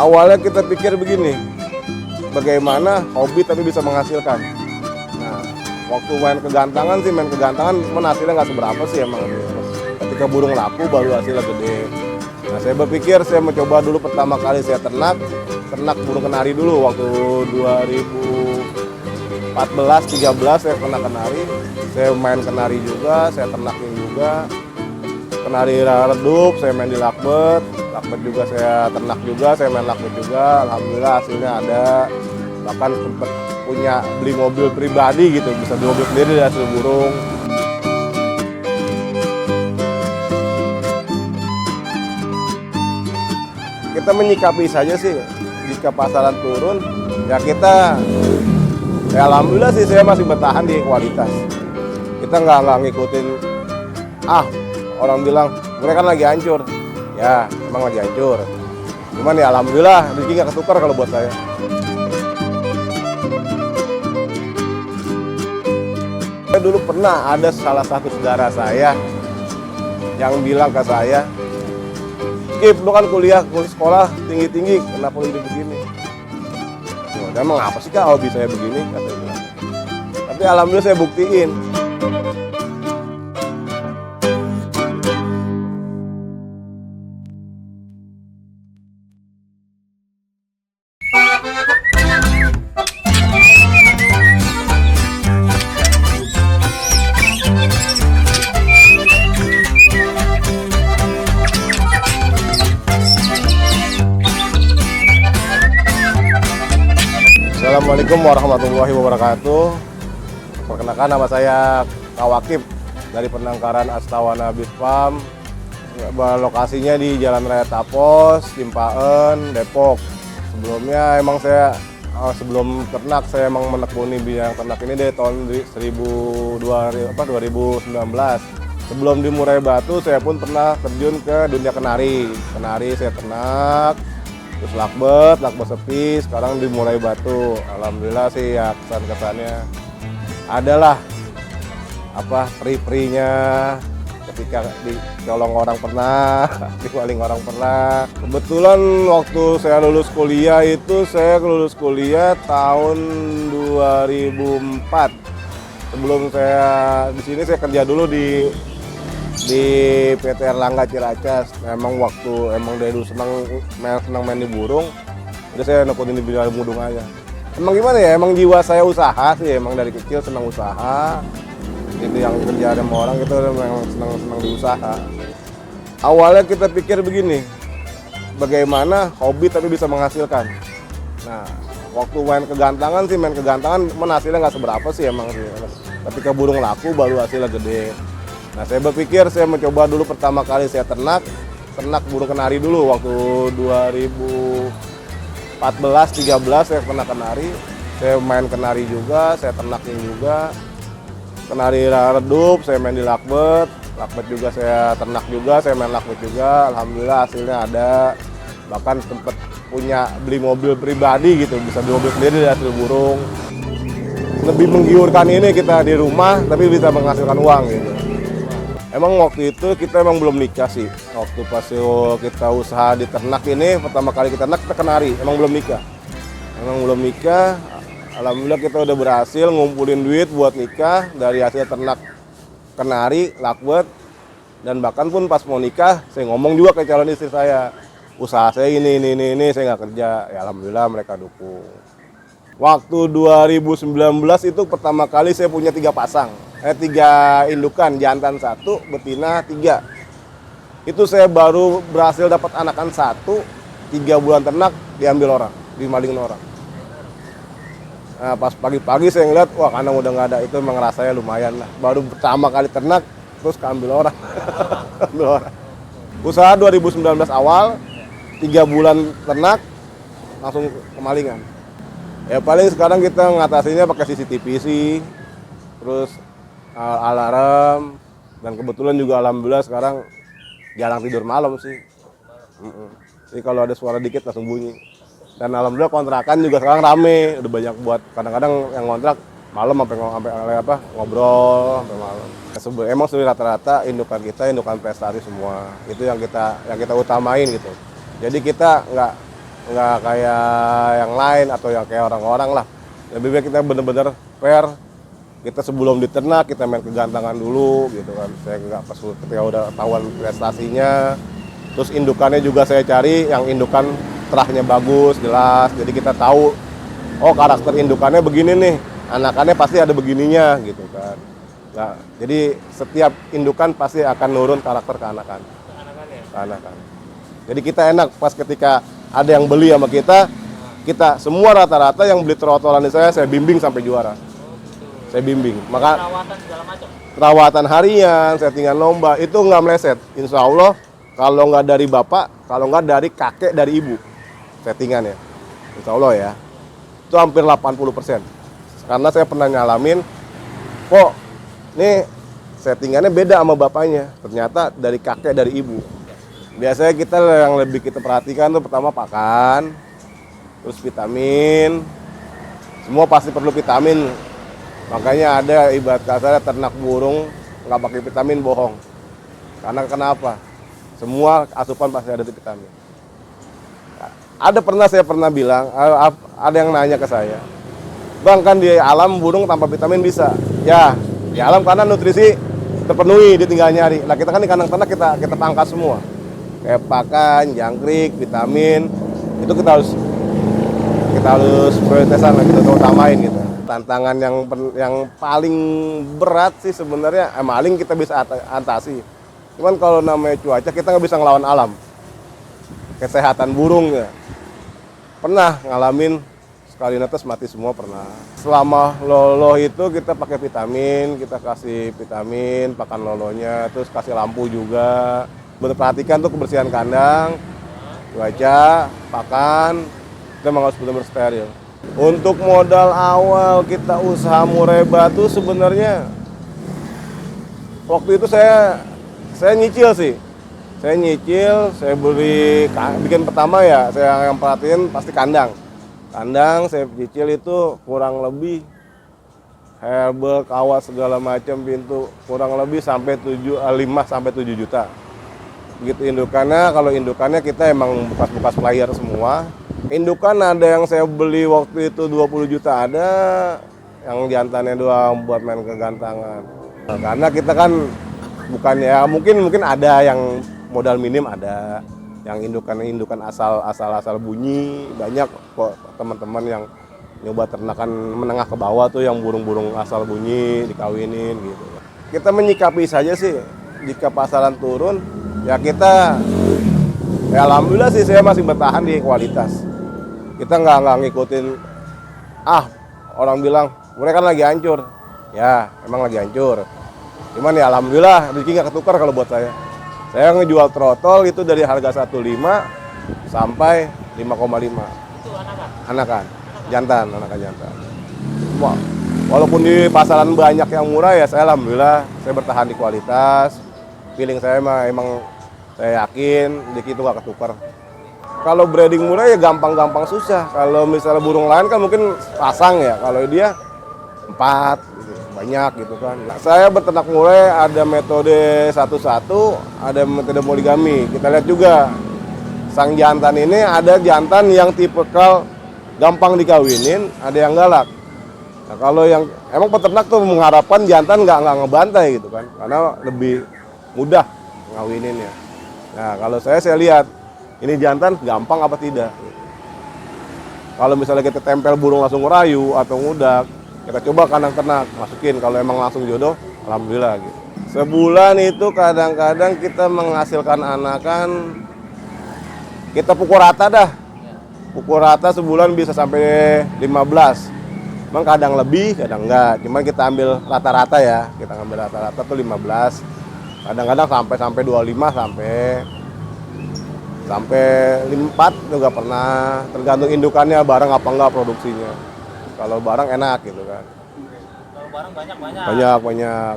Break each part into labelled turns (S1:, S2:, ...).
S1: Awalnya kita pikir begini, bagaimana hobi tapi bisa menghasilkan. Nah, waktu main kegantangan cuman hasilnya nggak seberapa sih emang. Ketika burung laku baru hasilnya gede. Nah, saya berpikir saya mencoba dulu pertama kali saya ternak burung kenari dulu waktu 2014-13 saya ternak kenari. Saya main kenari juga, saya ternakin juga. Kenari redup, saya main di lakbet juga saya ternak juga, saya main lakbet juga. Alhamdulillah hasilnya ada. Bahkan sempat punya beli mobil pribadi gitu, bisa beli mobil sendiri dari hasil burung. Kita menyikapi saja sih, jika pasaran turun, ya kita, ya alhamdulillah sih saya masih bertahan di kualitas. Kita nggak ngikutin, orang bilang, mereka kan lagi hancur. Ya, emang lagi hancur. Cuman ya alhamdulillah, rezeki nggak ketukar kalau buat saya. Saya dulu pernah ada salah satu saudara saya yang bilang ke saya, Kip, lu kan kuliah sekolah tinggi-tinggi, kenapa lu hidup begini? Ya, emang apa sih Kak hobi saya begini? Kata dia. Tapi alhamdulillah saya buktiin. Assalamualaikum warahmatullahi wabarakatuh. Perkenalkan, nama saya Kak Wakib dari Penangkaran Astawana Beef Farm. Lokasinya di Jalan Raya Tapos, Cimpaen, Depok. Sebelumnya emang saya sebelum ternak saya emang menekuni bidang ternak ini dari tahun 2019. Sebelum di Murai Batu saya pun pernah terjun ke dunia kenari. Kenari saya ternak, terus lakbet sepi, sekarang di Murai Batu. Alhamdulillah sih ya kesan-kesannya adalah peri-perinya ketika dicolong orang pernah, diwaling orang pernah. Kebetulan waktu saya lulus kuliah tahun 2004. Sebelum saya di sini saya kerja dulu di PT Erlangga Ciracas. Emang dari dulu senang main di burung, jadi saya nekunin di bidang mudung aja. Emang gimana ya, emang jiwa saya usaha sih, emang dari kecil senang usaha. Itu yang kerja sama orang itu memang senang di usaha. Awalnya kita pikir begini, bagaimana hobi tapi bisa menghasilkan. Nah, waktu main kegantangan cuman hasilnya nggak seberapa sih emang sih. Ketika burung laku baru hasilnya gede. Nah, saya berpikir saya mencoba dulu pertama kali saya ternak burung kenari dulu waktu 2014-13 saya pernah kenari. Saya main kenari juga, saya ternakin juga. Kenari redup, saya main di lakbet juga saya ternak juga, saya main lakbet juga. Alhamdulillah hasilnya ada. Bahkan sempat punya beli mobil pribadi gitu, bisa beli mobil sendiri dari hasil burung. Lebih menggiurkan ini kita di rumah tapi bisa menghasilkan uang gitu. Emang waktu itu kita emang belum nikah sih. Waktu pas kita usaha di ternak ini, pertama kali kita kenari, emang belum nikah. Alhamdulillah kita udah berhasil ngumpulin duit buat nikah dari hasil ternak kenari, lakbet. Dan bahkan pun pas mau nikah, saya ngomong juga ke calon istri saya, usaha saya ini, saya nggak kerja. Ya alhamdulillah mereka dukung. Waktu 2019 itu pertama kali saya punya 3 indukan, jantan 1, betina 3. Itu saya baru berhasil dapat anakan 1, 3 bulan ternak diambil orang, dimalingin orang. Nah, pas pagi-pagi saya ngeliat, wah kandang udah nggak ada, itu memang rasanya lumayan lah. Baru pertama kali ternak, terus keambil orang. Usaha 2019 awal, 3 bulan ternak, langsung kemalingan. Ya paling sekarang kita ngatasinya pakai CCTV sih, terus alarm, dan kebetulan juga alhamdulillah sekarang jarang tidur malam sih. Jadi kalau ada suara dikit langsung bunyi. Dan alhamdulillah kontrakan juga sekarang rame, udah banyak buat, kadang-kadang yang kontrak malam sampai ngobrol sampai malam. Emang sudah rata-rata indukan kita indukan prestasi semua, itu yang kita utamain gitu. Jadi kita nggak kayak yang lain atau yang kayak orang-orang lah. Lebih baik kita bener-bener fair. Kita sebelum diternak kita main kegantangan dulu gitu kan. Saya nggak pas ketika udah tahuan prestasinya. Terus indukannya juga saya cari yang indukan terahnya bagus, jelas. Jadi kita tahu, oh karakter indukannya begini nih, anakannya pasti ada begininya gitu kan. Nah, jadi setiap indukan pasti akan nurun karakter ke anakan. Ke anakan. Jadi kita enak pas ketika ada yang beli sama kita semua rata-rata yang beli trotolan di saya bimbing sampai juara. Saya bimbing. Maka
S2: Perawatan segala macam.
S1: perawatan harian, settingan lomba itu nggak meleset. Insya Allah kalau nggak dari bapak, kalau nggak dari kakek, dari ibu settingannya. Insya Allah ya. Itu hampir 80%. Karena saya pernah nyalamin, kok nih settingannya beda sama bapaknya. Ternyata dari kakek, dari ibu. Biasanya kita yang lebih kita perhatikan tuh pertama pakan, terus vitamin. Semua pasti perlu vitamin. Makanya ada ibarat kasarnya ternak burung nggak pakai vitamin bohong. Karena kenapa? Semua asupan pasti ada di vitamin. Saya pernah bilang, ada yang nanya ke saya, Bang kan di alam burung tanpa vitamin bisa? Ya, di alam karena nutrisi terpenuhi, dia tinggal nyari. Nah kita kan di kandang ternak kita pangkas semua. Kayak pakan, jangkrik, vitamin, itu kita harus prioritasan, kita utamain gitu. Tantangan yang paling berat sih sebenarnya, maling kita bisa atasi. Cuman kalau namanya cuaca kita nggak bisa ngelawan alam. Kesehatan burung ya. Pernah ngalamin sekali netes mati semua pernah. Selama lolo itu kita pakai vitamin, kita kasih vitamin, pakan lolonya, terus kasih lampu juga. Perhatikan tuh kebersihan kandang, cuaca, pakan, kita memang harus benar-benar steril. Untuk modal awal kita usaha Mureba tuh sebenarnya waktu itu saya nyicil sih. Saya bikin pertama ya, saya yang perhatiin pasti kandang. Kandang saya cicil itu kurang lebih herbal, kawat segala macam pintu kurang lebih sampai 5 sampai 7 juta. Begitu indukannya, kalau indukannya kita emang bekas-bekas player semua. Indukan ada yang saya beli waktu itu 20 juta ada, yang jantannya doang buat main kegantangan. Nah, karena kita kan bukan ya mungkin ada yang modal minim ada, yang indukan asal bunyi banyak kok teman-teman yang nyoba ternakan menengah ke bawah tuh yang burung-burung asal bunyi dikawinin gitu. Kita menyikapi saja sih jika pasaran turun ya kita ya alhamdulillah sih saya masih bertahan di kualitas. Kita nggak ngikutin orang bilang mereka kan lagi hancur. Ya emang lagi hancur. Cuman ya alhamdulillah rezeki nggak ketukar kalau buat saya. Saya ngejual trotol itu dari harga 1,5 sampai 5,5.
S2: Itu
S1: Anakan jantan. Walaupun di pasaran banyak yang murah ya saya alhamdulillah saya bertahan di kualitas. Feeling saya emang saya yakin rezeki itu nggak ketukar. Kalau breeding murah ya gampang-gampang susah. Kalau misalnya burung lain kan mungkin pasang ya. Kalau dia 4 gitu, banyak gitu kan. Nah, saya berternak murah ada metode satu-satu, ada metode poligami. Kita lihat juga sang jantan ini ada jantan yang tipikal gampang dikawinin, ada yang galak. Nah, kalau yang emang peternak tuh mengharapkan jantan nggak ngebantai gitu kan, karena lebih mudah ngawininnya. Nah kalau saya lihat ini jantan gampang apa tidak. Kalau misalnya kita tempel burung langsung ngerayu atau ngudak, kita coba kandang ternak, masukin. Kalau emang langsung jodoh, alhamdulillah gitu. Sebulan itu kadang-kadang kita menghasilkan anakan, kita pukul rata dah. Pukul rata sebulan bisa sampai 15. Memang kadang lebih, kadang enggak. Cuman kita ambil rata-rata ya. Kita ambil rata-rata tuh 15. Kadang-kadang sampai 25 sampai 4 juga pernah. Tergantung indukannya barang apa enggak produksinya. Kalau barang enak gitu kan.
S2: Kalau barang banyak.
S1: Banyak.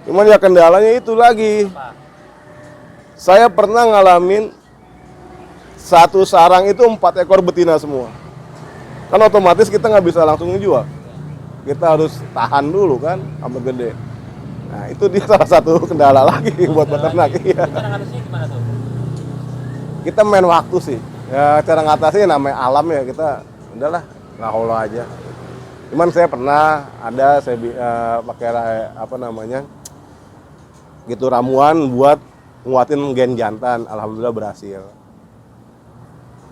S1: Cuman ya kendalanya itu lagi.
S2: Apa?
S1: Saya pernah ngalamin satu sarang itu 4 ekor betina semua. Kan otomatis kita nggak bisa langsung ngejual. Kita harus tahan dulu kan sampai gede. Nah itu dia salah satu kendala lagi buat peternak. Iya.
S2: Cara harusnya gimana tuh?
S1: Kita main waktu sih. Ya cara ngatasin namanya alam ya, kita udahlah ngahola aja. Cuman saya pernah ada pakai apa namanya gitu ramuan buat nguatin gen jantan, alhamdulillah berhasil.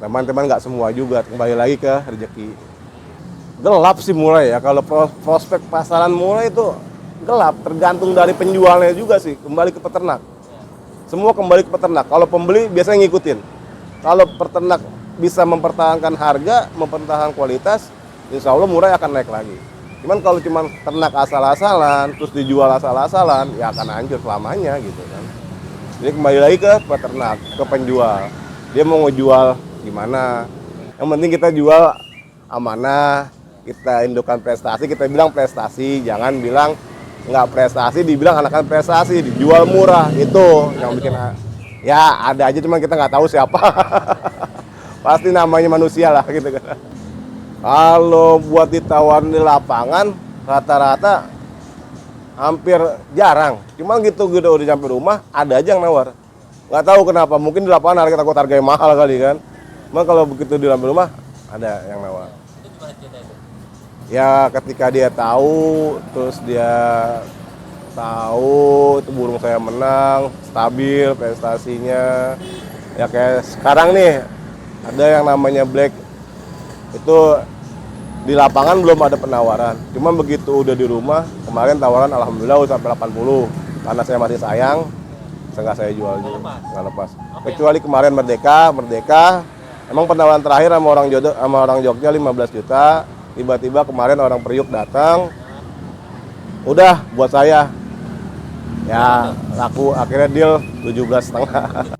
S1: Teman-teman nggak semua juga, kembali lagi ke rezeki. Gelap sih mulai ya, kalau prospek pasaran mulai itu gelap, tergantung dari penjualnya juga sih, kembali ke peternak. Semua kembali ke peternak, kalau pembeli biasanya ngikutin. Kalau peternak bisa mempertahankan harga, mempertahankan kualitas, insya Allah murah akan naik lagi. Cuman kalau cuma ternak asal-asalan, terus dijual asal-asalan, ya akan hancur selamanya gitu kan. Jadi kembali lagi ke peternak, ke penjual. Dia mau ngejual gimana. Yang penting kita jual amanah, kita indukan prestasi, kita bilang prestasi, jangan bilang nggak prestasi, dibilang anakan prestasi, dijual murah, itu yang bikin ya ada aja, cuma kita nggak tahu siapa. Pasti namanya manusia lah gitu kan. Kalau buat ditawarin di lapangan rata-rata hampir jarang. Cuman gitu udah sampai rumah ada aja yang nawar. Nggak tahu kenapa, mungkin di lapangan harga takut harganya mahal kali kan. Cuman kalau begitu di dalam rumah ada yang nawar.
S2: Itu gimana cerita itu?
S1: Ya ketika dia tahu, terus dia tahu itu burung saya menang, stabil prestasinya. Ya kayak sekarang nih ada yang namanya black, itu di lapangan belum ada penawaran. Cuma begitu udah di rumah, kemarin tawaran alhamdulillah udah sampai 80. Karena saya masih sayang, saya jual juga, nggak lepas. Kecuali kemarin Merdeka. Emang penawaran terakhir sama orang Jogja 15 juta. Tiba-tiba kemarin orang Priuk datang, udah buat saya. Ya laku, akhirnya deal 17,5.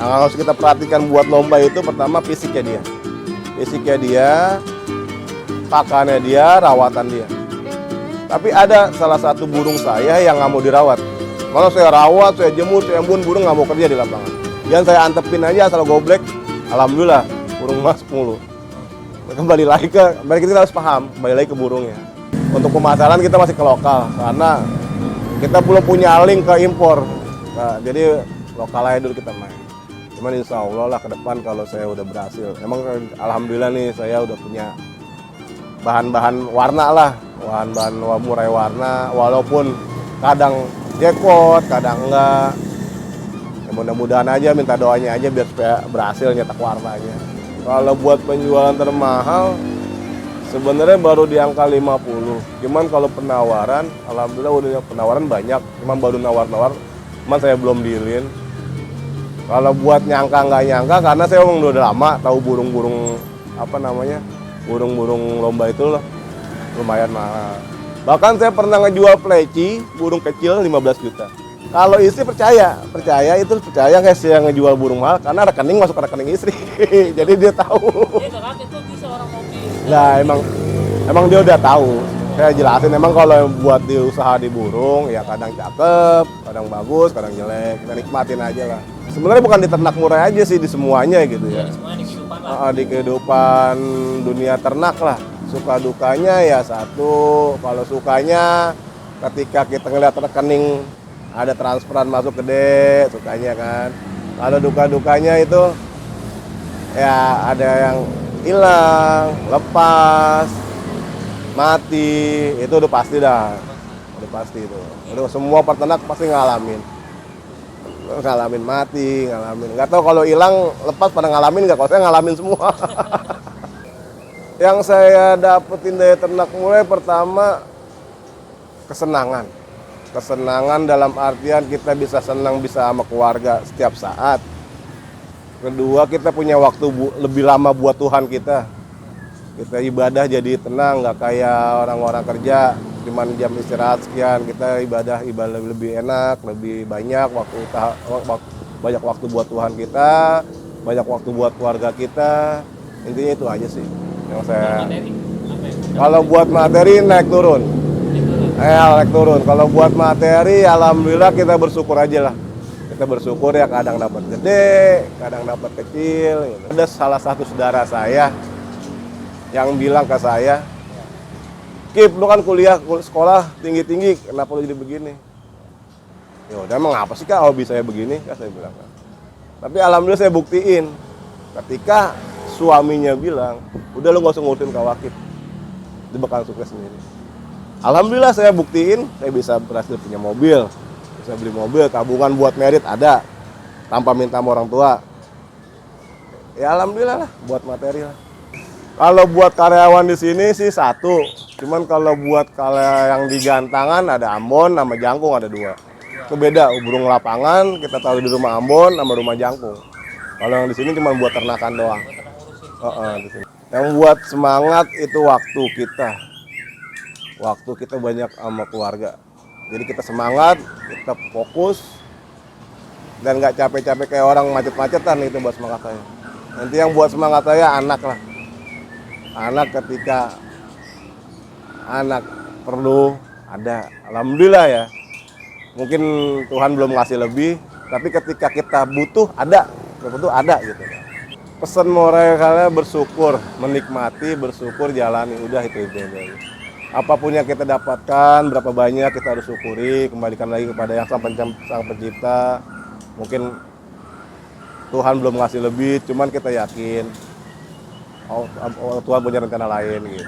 S1: Nah, harus kita perhatikan buat lomba itu pertama fisiknya dia, pakannya dia, rawatan dia. Tapi ada salah satu burung saya yang nggak mau dirawat. Kalau saya rawat, saya jemur, saya embun, burung nggak mau kerja di lapangan. Yang saya antepin aja asal goblek, alhamdulillah burung mas mulu. Kembali lagi kita harus paham, kembali lagi ke burungnya. Untuk pemasaran kita masih ke lokal karena kita belum punya link ke impor. Nah, jadi lokal aja dulu kita main. Cuman insya Allah lah ke depan kalau saya udah berhasil. Emang alhamdulillah nih saya udah punya bahan-bahan warna lah. Bahan-bahan murai warna, walaupun kadang jackpot, kadang enggak. Ya mudah-mudahan aja, minta doanya aja biar supaya berhasil nyetak warnanya. Kalau buat penjualan termahal, sebenarnya baru di angka 50. Cuman kalau penawaran, alhamdulillah udah penawaran banyak. Cuman baru nawar-nawar, cuman saya belum dealin. Kalau buat nyangka nggak nyangka, karena saya emang udah lama tahu burung-burung apa namanya, burung-burung lomba itu loh, lumayan mahal. Bahkan saya pernah ngejual pleci, burung kecil 15 juta. Kalau istri percaya nggak sih yang ngejual burung mahal, karena rekening masuk ke rekening istri, jadi dia tahu.
S2: Dia nggak kaget tuh bisa orang mau beli.
S1: Nah emang dia udah tahu. Saya jelasin emang kalau buat di usaha di burung ya kadang cakep, kadang bagus, kadang jelek. Kita nikmatin aja lah. Sebenarnya bukan di ternak murai aja sih, di semuanya gitu ya.
S2: Semuanya di kehidupan lah.
S1: Di kehidupan dunia ternak lah. Suka dukanya ya satu, kalau sukanya ketika kita ngeliat rekening ada transferan masuk gede, sukanya kan. Kalau duka-dukanya itu ya ada yang hilang, lepas, mati, itu udah pasti dah. Udah pasti itu. Udah semua peternak pasti ngalamin mati, nggak tahu kalau hilang lepas pada ngalamin nggak, kalau saya ngalamin semua. Yang saya dapetin dari ternak mulai pertama kesenangan dalam artian kita bisa senang bisa sama keluarga setiap saat. Kedua, kita punya waktu lebih lama buat Tuhan kita ibadah jadi tenang, nggak kayak orang-orang kerja cuman jam istirahat sekian. Kita ibadah lebih enak, lebih banyak banyak waktu buat Tuhan kita, banyak waktu buat keluarga kita. Intinya itu aja sih yang saya. Kalau buat materi naik turun. Naik turun. Kalau buat materi, alhamdulillah kita bersyukur aja lah. Kita bersyukur ya, kadang dapat gede, kadang dapat kecil. Gitu. Ada salah satu saudara saya yang bilang ke saya, Kip, lu kan kuliah sekolah tinggi-tinggi, kenapa lu jadi begini? Ya udah, emang apa sih Kak hobi saya begini? Kak, saya bilang. Tapi alhamdulillah saya buktiin. Ketika suaminya bilang, udah lu gak usah ngurusin Kak Wakif, dia bakal sukses sendiri. Alhamdulillah saya buktiin, saya bisa berhasil punya mobil, bisa beli mobil, tabungan buat merit ada, tanpa minta sama orang tua. Ya alhamdulillah lah, buat materi lah. Kalau buat karyawan di sini sih satu, cuman kalau buat yang di Gantangan ada Ambon sama Jangkung ada 2. Itu beda, burung lapangan kita taruh di rumah Ambon sama rumah Jangkung. Kalau yang di sini cuma buat ternakan doang. Di sini. Yang buat semangat itu waktu kita. Waktu kita banyak sama keluarga. Jadi kita semangat, kita fokus, dan nggak capek-capek kayak orang macet-macetan, itu buat semangat saya. Nanti yang buat semangat saya anak lah. Anak ketika anak perlu ada, alhamdulillah ya. Mungkin Tuhan belum ngasih lebih, tapi ketika kita butuh ada gitu. Pesan moralnya bersyukur, menikmati, bersyukur, jalani, udah itu. Apapun yang kita dapatkan, berapa banyak kita harus syukuri, kembalikan lagi kepada yang sang pencipta. Mungkin Tuhan belum ngasih lebih, cuman kita yakin Tuhan punya rencana lain gitu.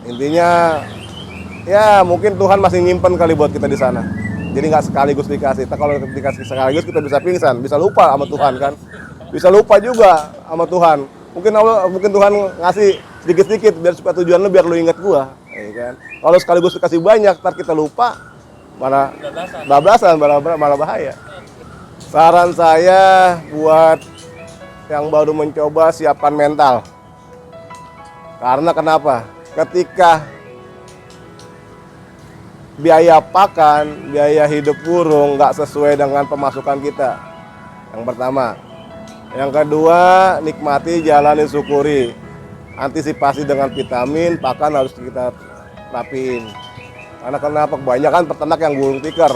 S1: Intinya ya mungkin Tuhan masih nyimpen kali buat kita di sana. Jadi nggak sekaligus dikasih. Kalau dikasih sekaligus kita bisa pingsan, bisa lupa sama Tuhan kan. Bisa lupa juga sama Tuhan. Mungkin Tuhan ngasih sedikit-sedikit biar supaya tujuan lu biar lu ingat gua. Ya kan? Kalau sekaligus dikasih banyak, ntar kita lupa, malah bablasan, malah bahaya. Saran saya buat yang baru mencoba, siapkan mental. Karena kenapa? Ketika biaya pakan, biaya hidup burung nggak sesuai dengan pemasukan kita. Yang pertama. Yang kedua, nikmati, jalani, syukuri. Antisipasi dengan vitamin, pakan harus kita rapiin. Karena kenapa? Kebanyakan peternak yang gulung tikar.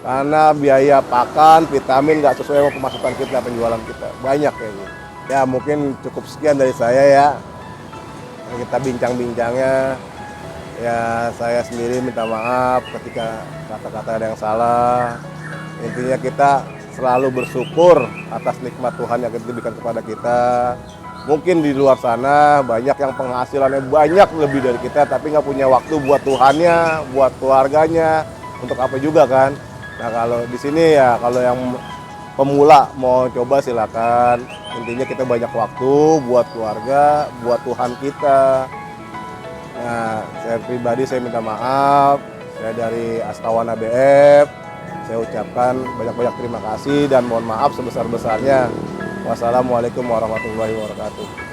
S1: Karena biaya pakan, vitamin nggak sesuai sama pemasukan kita, penjualan kita. Banyak kayak gitu. Ya mungkin cukup sekian dari saya ya. Kita bincang-bincangnya. Ya saya sendiri minta maaf ketika kata-kata ada yang salah. Intinya kita selalu bersyukur atas nikmat Tuhan yang diberikan kepada kita. Mungkin di luar sana banyak yang penghasilannya banyak lebih dari kita, tapi nggak punya waktu buat Tuhannya, buat keluarganya, untuk apa juga kan. Nah kalau di sini ya, kalau yang pemula mau coba silakan. Intinya kita banyak waktu buat keluarga, buat Tuhan kita. Nah saya pribadi saya minta maaf, saya dari Astawan ABF, saya ucapkan banyak-banyak terima kasih dan mohon maaf sebesar-besarnya. Wassalamualaikum warahmatullahi wabarakatuh.